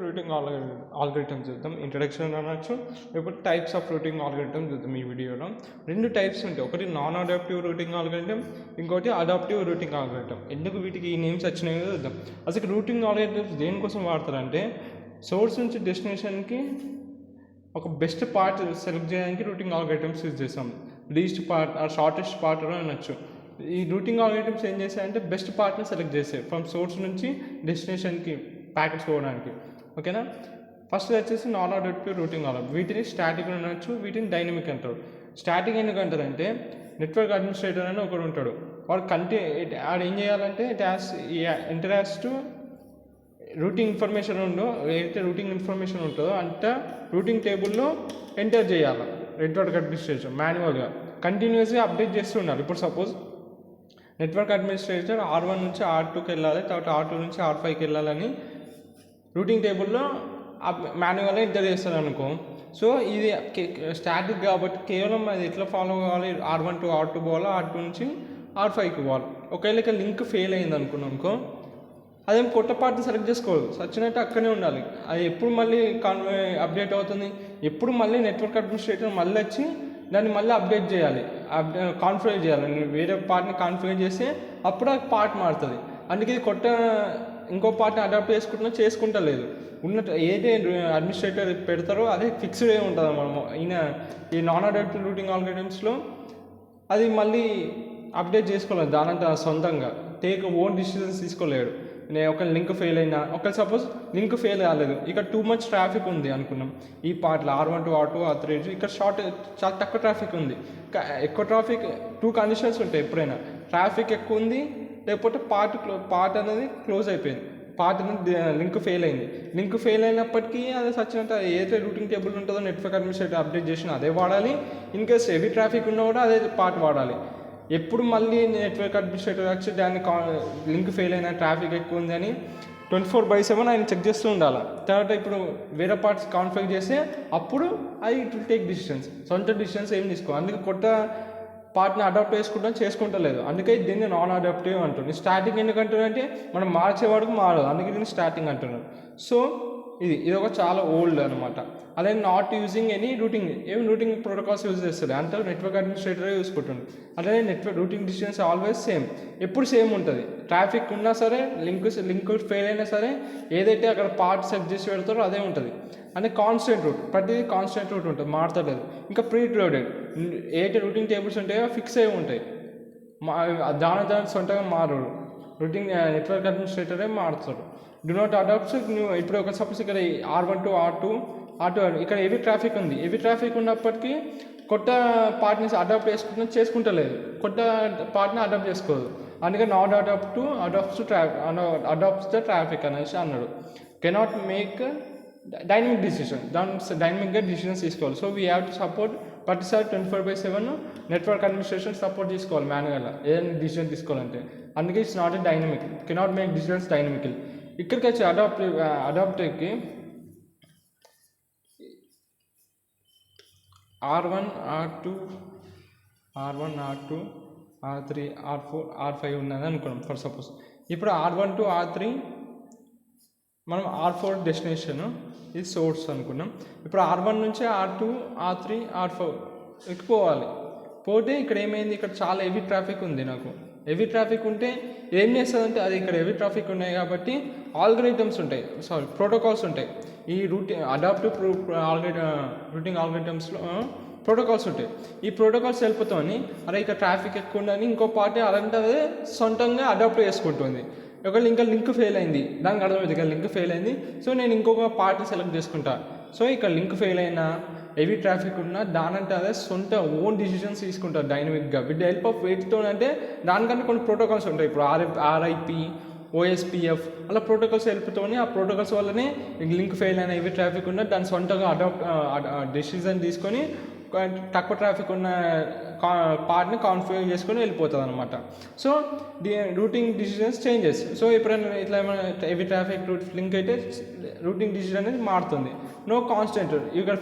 Routing algorithm చూద్దాం. Introduction అనొచ్చు, లేకపోతే టైప్స్ ఆఫ్ రూటింగ్ ఆల్గరిథమ్ చూద్దాం ఈ వీడియోలో. రెండు టైప్స్ ఉంటాయి, ఒకటి నాన్ అడాప్టివ్ రూటింగ్ ఆల్గరిథమ్, ఇంకోటి అడాప్టివ్ రూటింగ్ ఆల్గరిథమ్. ఎందుకు వీటికి ఈ నేమ్స్ వచ్చినాయో చూద్దాం. అసలు రూటింగ్ ఆల్గరిథమ్స్ దేనికోసం వాడతారంటే సోర్స్ నుంచి డెస్టినేషన్కి ఒక బెస్ట్ పార్ట్ సెలెక్ట్ చేయడానికి రూటింగ్ ఆల్గరిథమ్స్ యూజ్ చేస్తాం. Least part or shortest part అని అనొచ్చు. ఈ రూటింగ్ ఆల్గరిథమ్స్ ఏం చేస్తాయంటే బెస్ట్ పార్ట్ని సెలెక్ట్ చేస్తాయి ఫ్రమ్ సోర్స్ నుంచి డెస్టినేషన్కి ప్యాకెట్స్ పోవడానికి. ఓకేనా. ఫస్ట్ వచ్చేసి నాన్ అడాప్టివ్ రూటింగ్ ఆల్గరిథమ్. వీటిని స్టాటిక్ అనొచ్చు, వీటిని డైనమిక్ అంటారు. స్టాటిక్ ఎందుకు అంటారంటే నెట్వర్క్ అడ్మినిస్ట్రేటర్ అని ఒకడు ఉంటాడు. వాడు ఆడు ఏం చేయాలంటే ఇంటరాక్ట్స్ టు రూటింగ్ ఇన్ఫర్మేషన్ ఏదైతే రూటింగ్ ఇన్ఫర్మేషన్ ఉంటుందో అంతా రూటింగ్ టేబుల్లో ఎంటర్ చేయాలి. నెట్వర్క్ అడ్మినిస్ట్రేషన్ మాన్యువల్గా కంటిన్యూస్గా అప్డేట్ చేస్తూ ఉండాలి. ఇప్పుడు సపోజ్ నెట్వర్క్ అడ్మినిస్ట్రేటర్ R1 నుంచి R2కి వెళ్ళాలి, తర్వాత R2 నుంచి R5కి వెళ్ళాలని రూటింగ్ టేబుల్లో మాన్యువల్గా ఎంటర్ చేస్తారు అనుకో. సో ఇది స్టాటిక్ కాబట్టి కేవలం అది ఎట్లా ఫాలో కావాలి, R1 టు R2 పోవాలి, R2 నుంచి R5కి పోవాలి. ఒకవేళ ఇక్కడ లింక్ ఫెయిల్ అయింది అనుకో, అదేం కొత్త పార్ట్ సెలెక్ట్ చేసుకోవాలి, సచ్చినట్టు అక్కడనే ఉండాలి. అది ఎప్పుడు మళ్ళీ అప్డేట్ అవుతుంది, ఎప్పుడు మళ్ళీ నెట్వర్క్ అడ్మినిస్ట్రేటర్ మళ్ళీ వచ్చి దాన్ని మళ్ళీ అప్డేట్ చేయాలి, కాన్ఫిగర్ చేయాలి. వేరే పార్ట్ని కాన్ఫిగర్ చేస్తే అప్పుడు ఆ పార్ట్ మారుతుంది. అందుకే ఇంకో పార్ట్ని అడాప్ట్ చేసుకుంటలేదు. ఏదైతే అడ్మినిస్ట్రేటర్ పెడతారో అదే ఫిక్స్డ్ ఉంటుంది అన్నమాట. ఈ నాన్ అడాప్టివ్ రూటింగ్ ఆల్గరిథమ్స్లో అది మళ్ళీ అప్డేట్ చేసుకోలేదు దానంతా సొంతంగా, ఓన్ డిసిషన్స్ తీసుకోలేడు. ఒక లింక్ ఫెయిల్ అయినా, సపోజ్ లింక్ ఫెయిల్ కాలేదు, ఇక్కడ టూ మచ్ ట్రాఫిక్ ఉంది అనుకున్నాం ఈ పార్ట్లో R1 టు R2 R3, ఇక్కడ చాలా తక్కువ ట్రాఫిక్ ఉంది. ఎక్కువ ట్రాఫిక్ 2 కండిషన్స్ ఉంటాయి ఎప్పుడైనా, ట్రాఫిక్ ఎక్కువ ఉంది లేకపోతే పార్ట్ అనేది క్లోజ్ అయిపోయింది, పార్ట్ అనేది లింక్ ఫెయిల్ అయింది. లింక్ ఫెయిల్ అయినప్పటికీ అది సచ్చినట్టు ఏదైతే రూటింగ్ టేబుల్ ఉంటుందో నెట్వర్క్ అడ్మినిస్ట్రేటర్ అప్డేట్ చేసినా అదే వాడాలి. ఇన్ కేస్ హెవీ ట్రాఫిక్ ఉన్నా కూడా అదే పార్ట్ వాడాలి. ఎప్పుడు మళ్ళీ నెట్వర్క్ అడ్మినిస్ట్రేటర్ వచ్చి దాన్ని లింక్ ఫెయిల్ అయినా ట్రాఫిక్ ఎక్కువ ఉందని 24/7 ఆయన చెక్ చేస్తూ ఉండాలి. తర్వాత ఇప్పుడు వేరే పార్ట్స్ కాన్ఫిగర్ చేస్తే అప్పుడు అది ఇట్ విల్ టేక్ డిసిషన్స్, సొంత డిసిషన్స్ ఏం తీసుకో. అందుకే కొత్త పార్ట్ని అడాప్ట్ చేసుకుంటలేదు. అందుకే దీన్ని నాన్ అడాప్టివ్ అంటున్నాను. స్టార్టింగ్ ఎందుకంటున్నారంటే మనం మార్చేవాడికి మారదు, అందుకే దీన్ని స్టార్టింగ్ అంటున్నాను. సో ఇది ఒక చాలా ఓల్డ్ అనమాట. అలాగే not using any routing protocols use చేస్తారు అంటే నెట్వర్క్ అడ్మినిస్ట్రేటరే చూసుకుంటుంది. అలాగే network routing distance always same, ఎప్పుడు సేమ్ ఉంటుంది. ట్రాఫిక్ ఉన్నా సరే, లింక్ ఫెయిల్ అయినా సరే, ఏదైతే అక్కడ పార్ట్ సెట్ చేసి పెడతారో అదే ఉంటుంది. అంటే కాన్స్టెంట్ రూట్, ప్రతిదీ కాన్స్టెంట్ రూట్ ఉంటుంది, మారుతలేదు. ఇంకా ప్రీ లోడెడ్ ఏదైతే రూటింగ్ టేబుల్స్ ఉంటాయో ఫిక్స్ అయి ఉంటాయి, దాని సొంతంగా మారడు. నెట్వర్క్ అడ్మినిస్ట్రేటరే మారుతాడు. డు నాట్ అడాప్ట్స్ ఇప్పుడు ఒక సపోజ్ ఇక్కడ R1 టు R2 ఇక్కడ హెవీ ట్రాఫిక్ ఉంది. హెవీ ట్రాఫిక్ ఉన్నప్పటికీ కొత్త పార్ట్ని చేసుకుంటలేదు, కొత్త పార్ట్ని అడాప్ట్ చేసుకోదు. అందుకే నాట్ అడాప్ట్స్ ద ట్రాఫిక్ అనేసి అన్నాడు. కెనాట్ మేక్ డైనమిక్ డిసిషన్, డైనమిక్గా డిసిషన్స్ తీసుకోవాలి. So we have to support 24/7 network administration support తీసుకోవాలి మాన్యువల్గా ఏదైనా డిసిషన్ తీసుకోవాలంటే. అందుకే it's not a dynamic, cannot make decisions dynamical. ఇక్కడికి వచ్చి అడాప్టివ్కి R1 R2 R3 R4 R5 ఉన్నది అనుకున్నాం ఫర్ సపోజ్. ఇప్పుడు R1 టు R3 మనం R4 డెస్టినేషన్, ఇది సోర్స్ అనుకున్నాం. ఇప్పుడు R1 నుంచి R2 R3 R4 పోవాలి. పోతే ఇక్కడ ఏమైంది, ఇక్కడ చాలా హెవీ ట్రాఫిక్ ఉంది. నాకు హెవీ ట్రాఫిక్ ఉంటే ఏం చేస్తుందంటే అది ఇక్కడ హెవీ ట్రాఫిక్ ఉన్నాయి కాబట్టి ప్రోటోకాల్స్ ఉంటాయి. ఈ అడాప్టివ్ రూటింగ్ ఆల్గరిథమ్స్లో ప్రోటోకాల్స్ ఉంటాయి. ఈ ప్రోటోకాల్స్ వెళ్ళిపోతామని అరే ఇక్కడ ట్రాఫిక్ ఎక్కువ ఉందని ఇంకో పార్టీ అలాంటి అదే సొంతంగా అడాప్ట్ చేసుకుంటుంది. ఒకవేళ ఇంకా లింక్ ఫెయిల్ అయింది, దానికి అర్థమైంది ఇక్కడ లింక్ ఫెయిల్ అయింది, సో నేను ఇంకొక పార్టీ సెలెక్ట్ చేసుకుంటా. సో ఇక్కడ లింక్ ఫెయిల్ అయినా హెవీ ట్రాఫిక్ ఉన్నా దానంటే అదే సొంత ఓన్ డిసిషన్స్ తీసుకుంటారు డైనమిక్గా విత్ ద హెల్ప్ ఆఫ్ వెయిట్తో. అంటే దానికంటే కొన్ని ప్రోటోకాల్స్ ఉంటాయి. ఇప్పుడు RIP OSPF అలా ప్రోటోకాల్స్ హెల్ప్తోని, ఆ ప్రోటోకాల్స్ వల్లనే లింక్ ఫెయిల్ అయినా హెవీ ట్రాఫిక్ ఉన్నా దాన్ని సొంతంగా డిసిజన్ తీసుకొని తక్కువ ట్రాఫిక్ ఉన్న పార్ట్ని కాన్ఫిగర్ చేసుకొని వెళ్ళిపోతుంది అనమాట. So routing decisions changes. So ఎప్పుడైనా ఇట్లా ఏమైనా హెవీ ట్రాఫిక్ లింక్ అయితే రూటింగ్ డిసిజన్ అనేది మారుతుంది. నో కాన్స్టెంట్, ఇక్కడ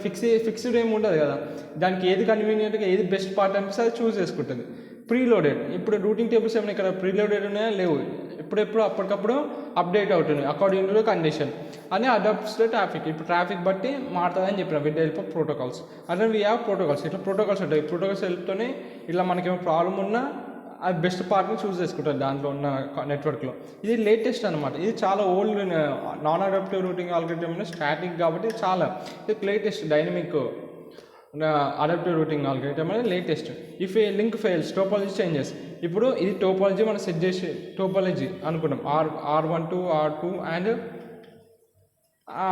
ఫిక్స్డ్ ఏమి ఉండదు కదా, దానికి ఏది కన్వీనియంట్గా ఏది బెస్ట్ పార్ట్ అనిపిస్తే అది చూస్ చేసుకుంటుంది. ప్రీలోడెడ్, ఇప్పుడు రూటింగ్ టేబుల్స్ ఏమైనా ఇక్కడ ప్రీలోడెడ్ ఉన్నాయా లేవు, ఎప్పుడెప్పుడు అప్పటికప్పుడు అప్డేట్ అవుతుంది అకార్డింగ్ టు కండిషన్ అని అడాప్ట్స్ ద ట్రాఫిక్. ఇప్పుడు ట్రాఫిక్ బట్టి మారుతుందని చెప్పిన విత్ హెల్ప్ ఆఫ్ ప్రోటోకాల్స్. అదే వీ హ్యావ్ ప్రోటోకాల్స్. ఇట్లా ప్రోటోకాల్స్ ఉంటాయి. ప్రోటోకాల్స్ హెల్ప్తోనే ఇలా మనకేమో ప్రాబ్లం ఉన్నా అది బెస్ట్ పార్ట్ని చూస్ చేసుకుంటారు దాంట్లో ఉన్న నెట్వర్క్లో. ఇది లేటెస్ట్ అనమాట. ఇది చాలా old non adaptive routing algorithm static కాబట్టి చాలా ఇది latest dynamic adaptive routing algorithm అనేది latest. If a link fails topology changes. ఇప్పుడు ఇది టోపాలజీ మనం సెట్ చేసి టోపాలజీ అనుకున్నాం R1 to R2 and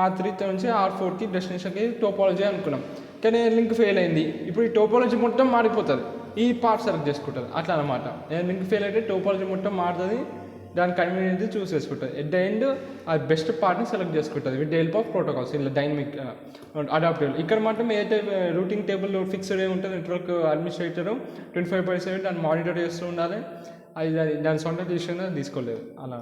R3 నుంచి R4కి డెస్టినేషన్కి టోపాలజీ అనుకున్నాం. కానీ లింక్ ఫెయిల్ అయింది. ఇప్పుడు ఈ టోపాలజీ మొత్తం మారిపోతుంది. ఈ పార్ట్ సెలెక్ట్ చేసుకుంటుంది అట్లా అనమాట. లింక్ ఫెయిల్ అయితే టోపాలజీ మొత్తం మారుతుంది. దాని కన్వీనియన్స్ చూస్ చేసుకుంటుంది. ఎట్ ద ఎండ్ ఆ బెస్ట్ పార్ట్ని సెలెక్ట్ చేసుకుంటుంది విత్ హెల్ప్ ఆఫ్ ప్రోటోకాల్స్ ఇలా డైనమిక్ అడాప్టివ్. ఇక్కడ మాత్రం ఏదైతే రూటింగ్ టేబుల్ ఫిక్స్డ్ ఉంటుంది నెట్వర్క్ అడ్మినిస్ట్రేటర్ 24/7 దాన్ని మానిటర్ చేస్తూ ఉండాలి. అది దాని సొంత డిసిషన్ తీసుకోలేదు అలా.